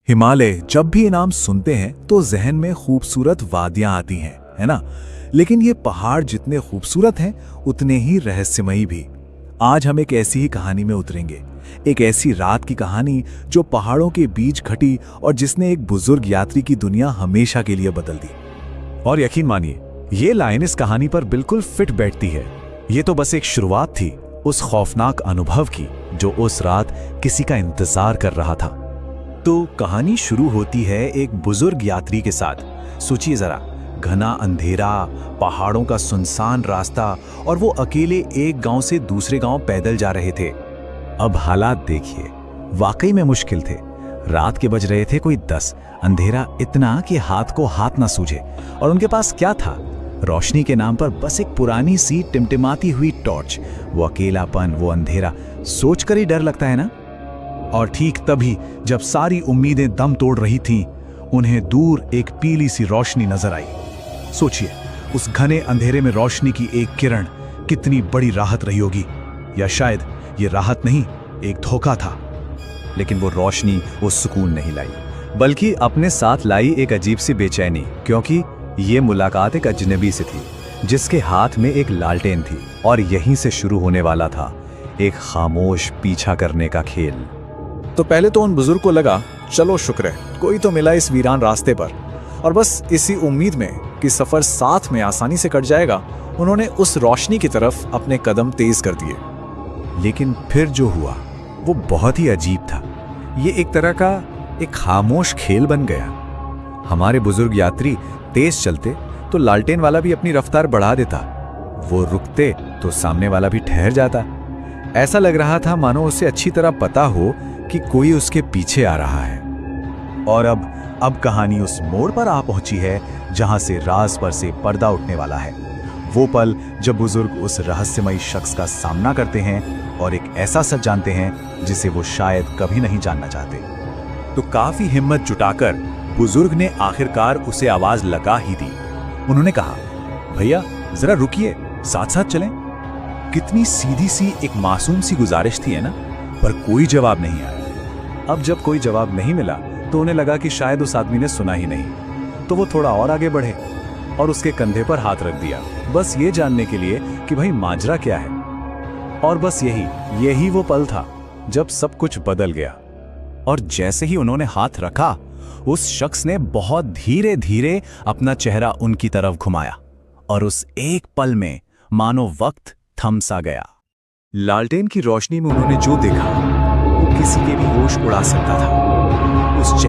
हिमालय जब भी ये नाम सुनते हैं तो जहन में खूबसूरत वादियां आती हैं, है ना। लेकिन ये पहाड़ जितने खूबसूरत हैं उतने ही रहस्यमयी भी। आज हम एक ऐसी ही कहानी में उतरेंगे, एक ऐसी रात की कहानी जो पहाड़ों के बीच घटी और जिसने एक बुजुर्ग यात्री की दुनिया हमेशा के लिए बदल दी। और यकीन मानिए, ये लाइन इस कहानी पर बिल्कुल फिट बैठती है। ये तो बस एक शुरुआत थी उस खौफनाक अनुभव की जो उस रात किसी का इंतजार कर रहा था। तो कहानी शुरू होती है एक बुजुर्ग यात्री के साथ। सोचिए जरा, घना अंधेरा, पहाड़ों का सुनसान रास्ता और वो अकेले एक गांव से दूसरे गांव पैदल जा रहे थे। अब हालात देखिए, वाकई में मुश्किल थे। रात के बज रहे थे कोई 10, अंधेरा इतना कि हाथ को हाथ ना सूझे। और उनके पास क्या था? रोशनी के नाम पर बस एक पुरानी सी टिमटिमाती हुई टॉर्च। वो अकेलापन, वो अंधेरा, सोचकर ही डर लगता है ना। और ठीक तभी जब सारी उम्मीदें दम तोड़ रही थीं, उन्हें दूर एक पीली सी रोशनी नजर आई। सोचिए, उस घने अंधेरे में रोशनी की एक किरण कितनी बड़ी राहत रही होगी। या शायद ये राहत नहीं, एक धोखा था। लेकिन वो रोशनी वो सुकून नहीं लाई, बल्कि अपने साथ लाई एक अजीब सी बेचैनी, क्योंकि ये मुलाकात एक अजनबी से थी जिसके हाथ में एक लालटेन थी। और यहीं से शुरू होने वाला था एक खामोश पीछा करने का खेल। तो पहले तो उन बुजुर्ग को लगा, चलो शुक्र है कोई तो मिला इस वीरान रास्ते पर। और बस इसी उम्मीद में कि सफर साथ में आसानी से कट जाएगा, उन्होंने उस रोशनी की तरफ अपने कदम तेज कर दिए। लेकिन फिर जो हुआ वो बहुत ही अजीब था। ये एक तरह का एक खामोश खेल बन गया। हमारे बुजुर्ग यात्री तेज चलते तो लालटेन वाला भी अपनी रफ्तार बढ़ा देता। वो रुकते तो सामने वाला भी ठहर जाता। ऐसा लग रहा था मानो उसे अच्छी तरह पता हो कि कोई उसके पीछे आ रहा है। और अब कहानी उस मोड़ पर आ पहुंची है जहां से राज पर से पर्दा उठने वाला है। वो पल जब बुजुर्ग उस रहस्यमयी शख्स का सामना करते हैं और एक ऐसा सच जानते हैं जिसे वो शायद कभी नहीं जानना चाहते। तो काफी हिम्मत जुटाकर बुजुर्ग ने आखिरकार उसे आवाज लगा ही दी। उन्होंने कहा, भैया जरा रुकिए, साथ साथ चलें। कितनी सीधी सी एक मासूम सी गुजारिश थी, है ना। पर कोई जवाब नहीं आया। अब जब कोई जवाब नहीं मिला तो उन्हें लगा कि शायद उस आदमी ने सुना ही नहीं। तो वो थोड़ा और आगे बढ़े और उसके कंधे पर हाथ रख दिया, बस ये जानने के लिए कि भाई माजरा क्या है। और बस यही वो पल था जब सब कुछ बदल गया। और जैसे ही उन्होंने हाथ रखा, उस शख्स ने बहुत धीरे धीरे अपना चेहरा उनकी तरफ घुमाया। और उस एक पल में मानो वक्त थम सा गया। लालटेन की रोशनी में उन्होंने जो देखा वो किसी के भी होश उड़ा सकता था। उस